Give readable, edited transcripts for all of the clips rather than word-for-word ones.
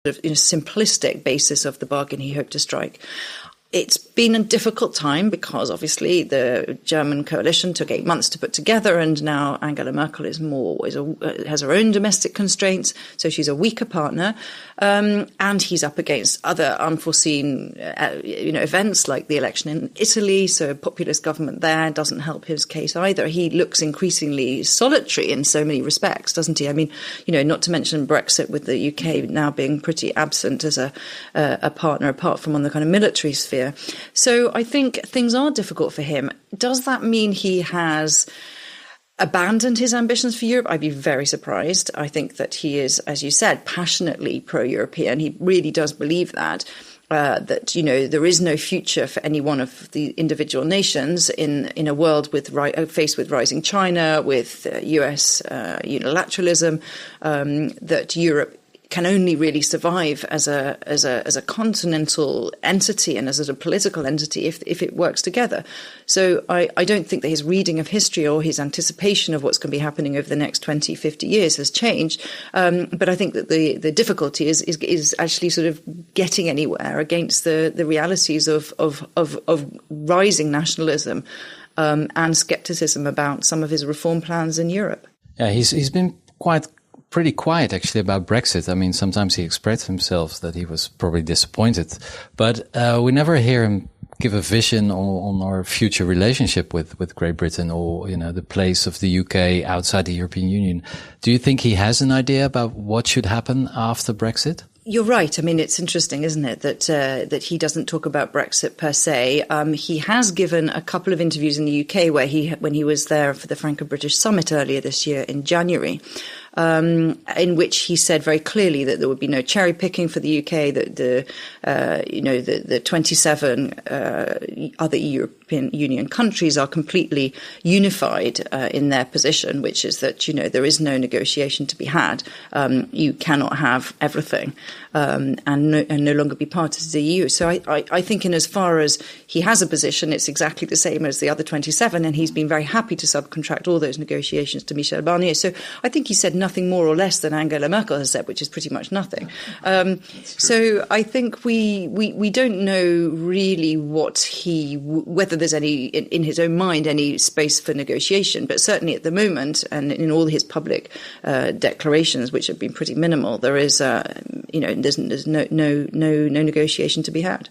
simplistic basis of the bargain he hoped to strike. It's been a difficult time because obviously the German coalition took 8 months to put together, and now Angela Merkel has her own domestic constraints, so she's a weaker partner, and he's up against other unforeseen events like the election in Italy. So a populist government there doesn't help his case either. He looks increasingly solitary in so many respects, doesn't he? I mean, not to mention Brexit, with the UK now being pretty absent as a partner, apart from on the kind of military sphere. So I think things are difficult for him. Does that mean he has abandoned his ambitions for Europe? I'd be very surprised. I think that he is, as you said, passionately pro-European. He really does believe that there is no future for any one of the individual nations in a world faced with rising China, with US unilateralism, that Europe can only really survive as a continental entity and as a political entity if it works together. So I don't think that his reading of history or his anticipation of what's going to be happening over the next 20, 50 years has changed. But I think that the difficulty is actually sort of getting anywhere against the realities of rising nationalism and skepticism about some of his reform plans in Europe. Yeah, he's been pretty quiet actually about Brexit. I mean, sometimes he expressed himself that he was probably disappointed, but we never hear him give a vision on our future relationship with Great Britain, or the place of the UK outside the European Union. Do you think he has an idea about what should happen after Brexit? You're right. I mean, it's interesting, isn't it, that he doesn't talk about Brexit per se. He has given a couple of interviews in the UK when he was there for the Franco-British summit earlier this year in January, in which he said very clearly that there would be no cherry picking for the UK, that the 27 other European Union countries are completely unified in their position, which is that there is no negotiation to be had. You cannot have everything and no longer be part of the EU. So I think in as far as he has a position, it's exactly the same as the other 27, and he's been very happy to subcontract all those negotiations to Michel Barnier. So I think he said nothing more or less than Angela Merkel has said, which is pretty much nothing. So I think we don't know really whether there's any in his own mind any space for negotiation, but certainly at the moment and in all his public declarations, which have been pretty minimal, there is there's no negotiation to be had.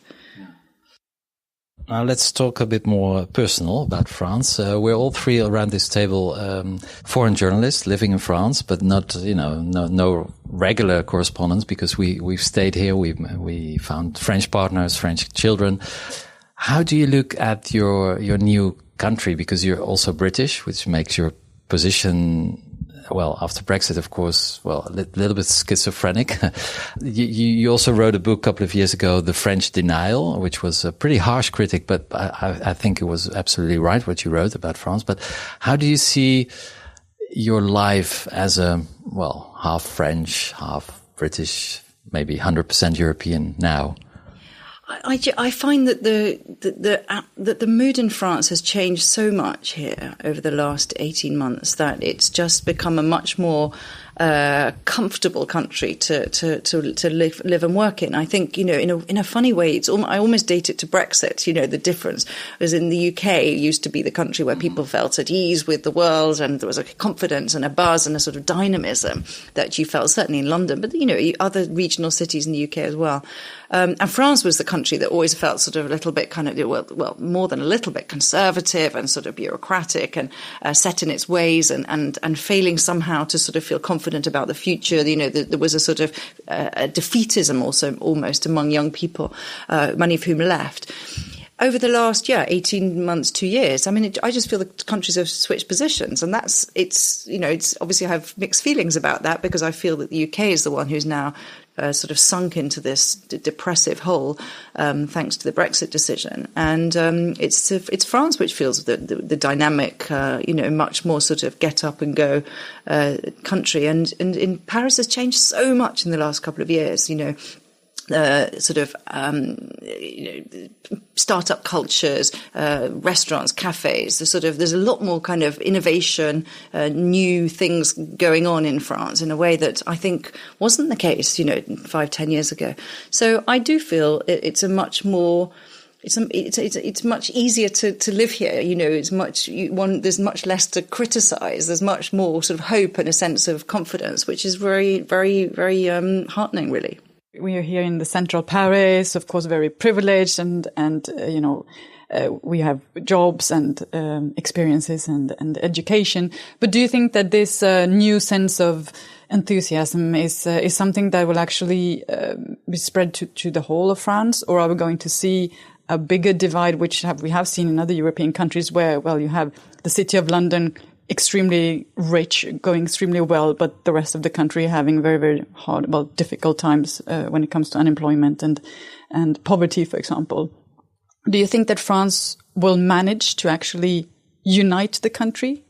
Now let's talk a bit more personal about France. We're all three around this table foreign journalists living in France, but not no regular correspondents, because we've stayed here. We found French partners, French children. How do you look at your new country? Because you're also British, which makes your position, well, after Brexit, of course, a little bit schizophrenic. You also wrote a book a couple of years ago, The French Denial, which was a pretty harsh critic, but I think it was absolutely right what you wrote about France. But how do you see your life as a, half French, half British, maybe 100% European now? I find that the mood in France has changed so much here over the last 18 months that it's just become a much more comfortable country to live and work in. I think in a funny way, I almost date it to Brexit. The difference was in the UK, it used to be the country where people felt at ease with the world, and there was a confidence and a buzz and a sort of dynamism that you felt certainly in London, but other regional cities in the UK as well. And France was the country that always felt sort of a little bit kind of, more than a little bit conservative and sort of bureaucratic and set in its ways and failing somehow to sort of feel confident about the future. There was a sort of a defeatism also almost among young people, many of whom left. Over the last 18 months, 2 years, I mean, I just feel the countries have switched positions, and it's obviously I have mixed feelings about that, because I feel that the UK is the one who's now sort of sunk into this depressive hole, thanks to the Brexit decision, and it's France which feels the dynamic, much more sort of get up and go country, and in Paris has changed so much in the last couple of years, startup cultures, restaurants, cafes. There's a lot more kind of innovation, new things going on in France in a way that I think wasn't the case, 5-10 years ago. So I do feel it's a much more. It's much easier to live here. There's much less to criticize. There's much more sort of hope and a sense of confidence, which is very, very, very heartening, really. We are here in the central Paris, of course, very privileged, and we have jobs and experiences and education. But do you think that this new sense of enthusiasm is something that will actually be spread to the whole of France, or are we going to see a bigger divide, which we have seen in other European countries, where you have the city of London extremely rich, going extremely well, but the rest of the country having very, very hard, difficult times when it comes to unemployment and poverty, for example. Do you think that France will manage to actually unite the country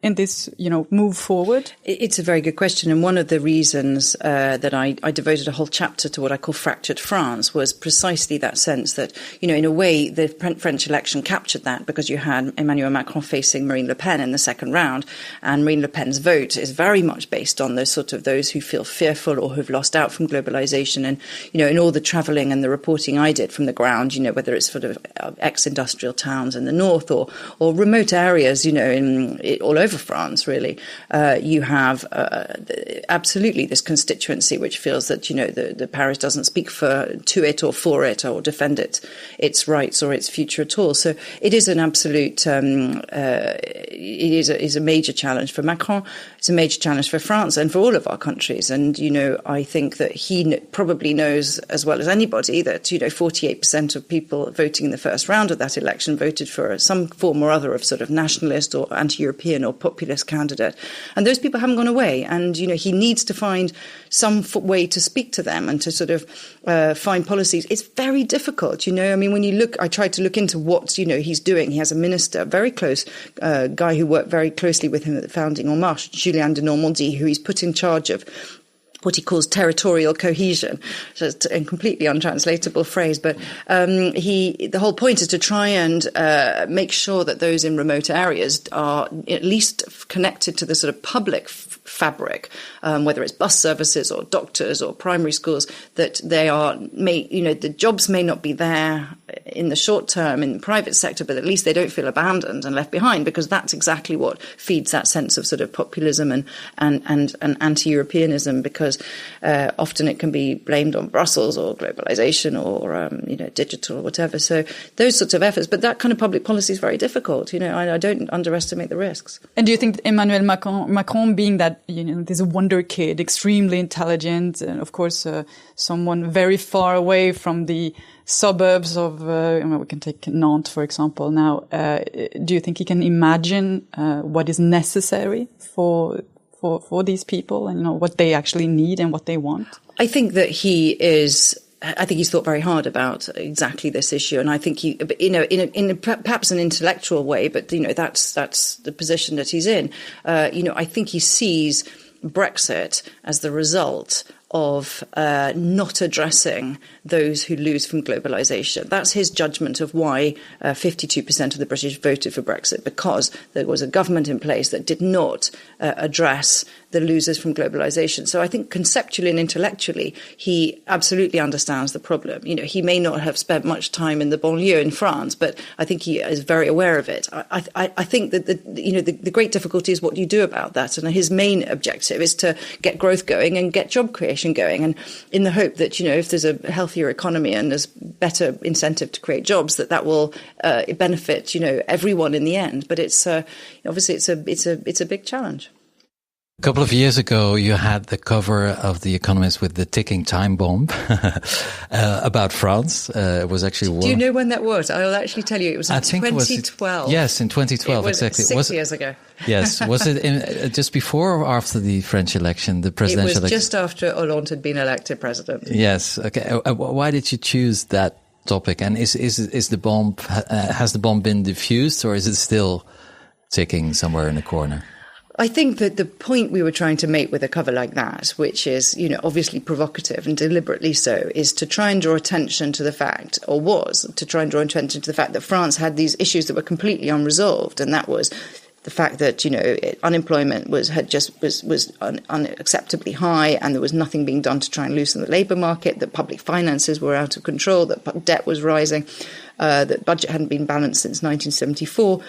in this, move forward? It's a very good question. And one of the reasons that I devoted a whole chapter to what I call fractured France was precisely that sense that, in a way, the French election captured that, because you had Emmanuel Macron facing Marine Le Pen in the second round. And Marine Le Pen's vote is very much based on those who feel fearful or who've lost out from globalization. And, in all the traveling and the reporting I did from the ground, whether it's ex-industrial towns in the north or remote areas, all over France, really, you have absolutely this constituency which feels that the Paris doesn't speak to it or for it or defend its rights or its future at all. So it is an absolute. It is a major challenge for Macron. It's a major challenge for France and for all of our countries. And I think that he probably knows as well as anybody that 48% of people voting in the first round of that election voted for some form or other of sort of nationalist or anti-European or populist candidate. And those people haven't gone away. And, he needs to find some way to speak to them and to sort of find policies. It's very difficult, when you look, I tried to look into what, he's doing. He has a minister, a very close guy who worked very closely with him at the founding En Marche, Julien de Normandie, who he's put in charge of what he calls territorial cohesion, just a completely untranslatable phrase. But the whole point is to try and make sure that those in remote areas are at least connected to the sort of public fabric, whether it's bus services or doctors or primary schools, that the jobs may not be there in the short term in the private sector, but at least they don't feel abandoned and left behind, because that's exactly what feeds that sense of sort of populism and anti-Europeanism, because often it can be blamed on Brussels or globalization or digital or whatever. So those sorts of efforts, but that kind of public policy is very difficult. I don't underestimate the risks. And do you think Emmanuel Macron being that there's a wonder kid, extremely intelligent, and of course someone very far away from the suburbs of, we can take Nantes, for example. Now, do you think he can imagine what is necessary for these people, and what they actually need and what they want? I think that he's thought very hard about exactly this issue, and I think he, in perhaps an intellectual way, but that's the position that he's in. I think he sees Brexit as the result of not addressing those who lose from globalization. That's his judgment of why 52% of the British voted for Brexit, because there was a government in place that did not address the losers from globalization. So I think conceptually and intellectually, he absolutely understands the problem. He may not have spent much time in the banlieue in France, but I think he is very aware of it. I think that the great difficulty is what you do about that. And his main objective is to get growth going and get job creation going. And in the hope that, if there's a healthier economy and there's better incentive to create jobs, that will benefit, everyone in the end. But it's obviously it's a big challenge. A couple of years ago, you had the cover of The Economist with the ticking time bomb about France. It was actually Do you know when that was? I'll actually tell you. It was in 2012. Yes, in 2012, exactly. 6 years ago. Yes. Was it just before or after the French election, the presidential election? It was just after Hollande had been elected president. Yes. Okay. Why did you choose that topic? And is the bomb, has the bomb been diffused, or is it still ticking somewhere in the corner? I think that the point we were trying to make with a cover like that, which is, obviously provocative and deliberately so, is to try and draw attention to the fact, or was to try and draw attention to the fact that France had these issues that were completely unresolved. And that was the fact that, unemployment was unacceptably high, and there was nothing being done to try and loosen the labour market, that public finances were out of control, that debt was rising, that budget hadn't been balanced since 1974.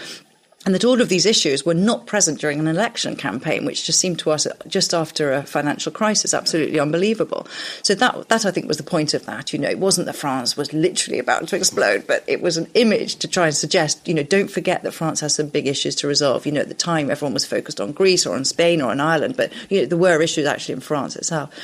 And that all of these issues were not present during an election campaign, which just seemed to us, just after a financial crisis, absolutely unbelievable. So that I think was the point of that. It wasn't that France was literally about to explode, but it was an image to try and suggest, don't forget that France has some big issues to resolve. At the time, everyone was focused on Greece or on Spain or on Ireland, but there were issues actually in France itself.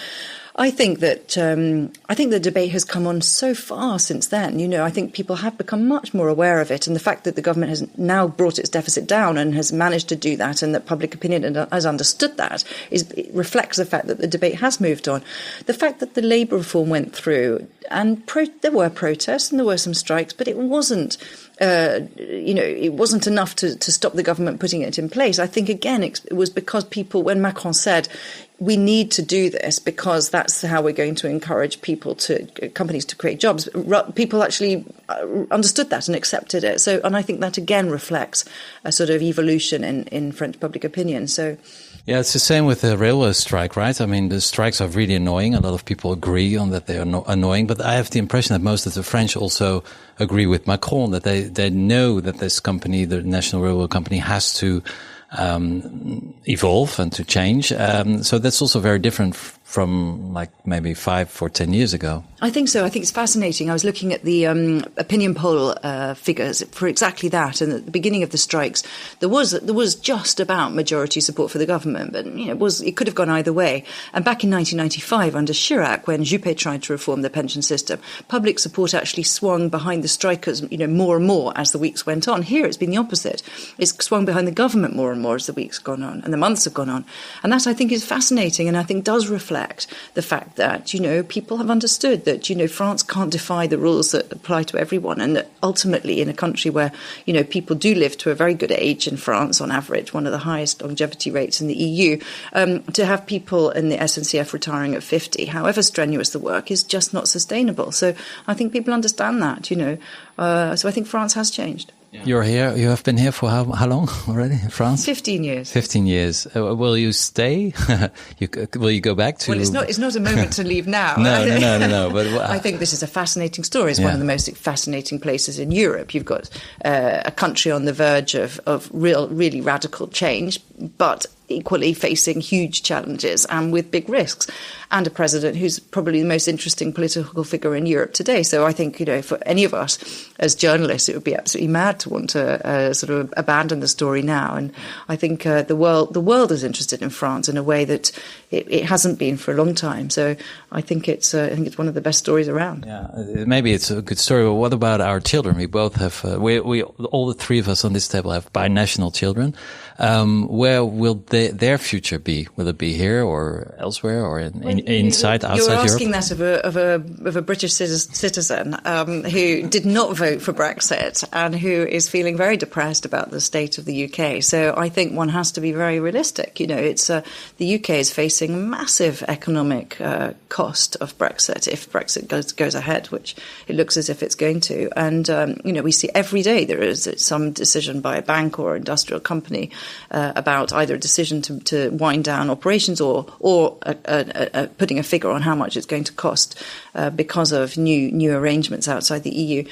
I think that the debate has come on so far since then. I think people have become much more aware of it, and the fact that the government has now brought its deficit down and has managed to do that, and that public opinion has understood that, it reflects the fact that the debate has moved on. The fact that the labour reform went through, and there were protests and there were some strikes, but it wasn't. It wasn't enough to stop the government putting it in place. I think, again, it was because people, when Macron said, we need to do this because that's how we're going to encourage companies to create jobs, people actually understood that and accepted it. So, and I think that, again, reflects a sort of evolution in French public opinion. So. Yeah, it's the same with the railway strike, right? I mean, the strikes are really annoying. A lot of people agree on that they are annoying, but I have the impression that most of the French also agree with Macron, that they know that this company, the National Railway Company, has to evolve and to change. So that's also very different from like maybe 5 or 10 years ago. I think so. I think it's fascinating. I was looking at the opinion poll figures for exactly that. And at the beginning of the strikes, there was just about majority support for the government, but it could have gone either way. And back in 1995, under Chirac, when Juppé tried to reform the pension system, public support actually swung behind the strikers, more and more as the weeks went on. Here, it's been the opposite. It's swung behind the government more and more as the weeks gone on and the months have gone on. And that, I think, is fascinating, and I think does reflect the fact that, people have understood that, France can't defy the rules that apply to everyone, and that ultimately in a country where, people do live to a very good age in France, on average, one of the highest longevity rates in the EU, to have people in the SNCF retiring at 50, however strenuous the work, is just not sustainable. So I think people understand that, so I think France has changed. Yeah. You're here. You have been here for how long already in France? 15 years. 15 years. Will you stay? Will you go back to? Well, it's not a moment to leave now. No. But I think this is a fascinating story. It's one of the most fascinating places in Europe. You've got a country on the verge of really radical change, but equally facing huge challenges and with big risks, and a president who's probably the most interesting political figure in Europe today. So I think, for any of us as journalists, it would be absolutely mad to want to sort of abandon the story now. And I think the world is interested in France in a way that it hasn't been for a long time. So I think it's one of the best stories around. Yeah, maybe it's a good story. But what about our children? We both have we all the three of us on this table have binational children. Where will their future be? Will it be here or elsewhere, or inside, outside Europe? You're asking that of a British citizen who did not vote for Brexit and who is feeling very depressed about the state of the UK. So I think one has to be very realistic. It's the UK is facing massive economic cost of Brexit if Brexit goes ahead, which it looks as if it's going to. And we see every day there is some decision by a bank or industrial company about either a decision to wind down operations or putting a figure on how much it's going to cost because of new arrangements outside the EU.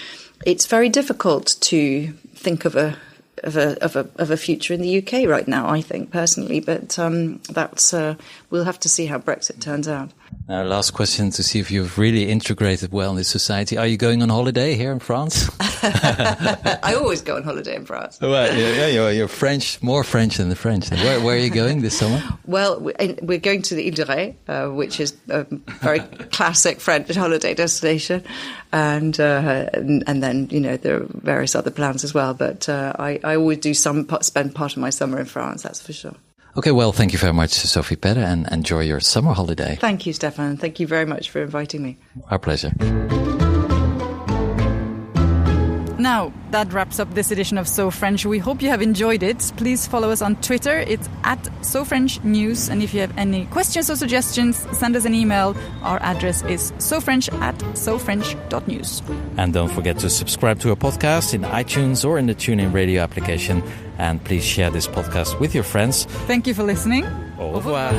It's very difficult to think of a future in the UK right now, I think, personally, but we'll have to see how Brexit turns out. Now, last question to see if you've really integrated well in this society. Are you going on holiday here in France? I always go on holiday in France. Well, you're French, more French than the French. Where are you going this summer? Well, we're going to the Ile de Ré, which is a very classic French holiday destination. And then, there are various other plans as well. But I always do spend part of my summer in France, that's for sure. Okay, well, thank you very much, Sophie Pedder, and enjoy your summer holiday. Thank you, Stefan. Thank you very much for inviting me. Our pleasure. Now, that wraps up this edition of So French. We hope you have enjoyed it. Please follow us on Twitter. It's @SoFrenchNews. And if you have any questions or suggestions, send us an email. Our address is sofrench@sofrench.news. And don't forget to subscribe to our podcast in iTunes or in the TuneIn radio application. And please share this podcast with your friends. Thank you for listening. Au revoir.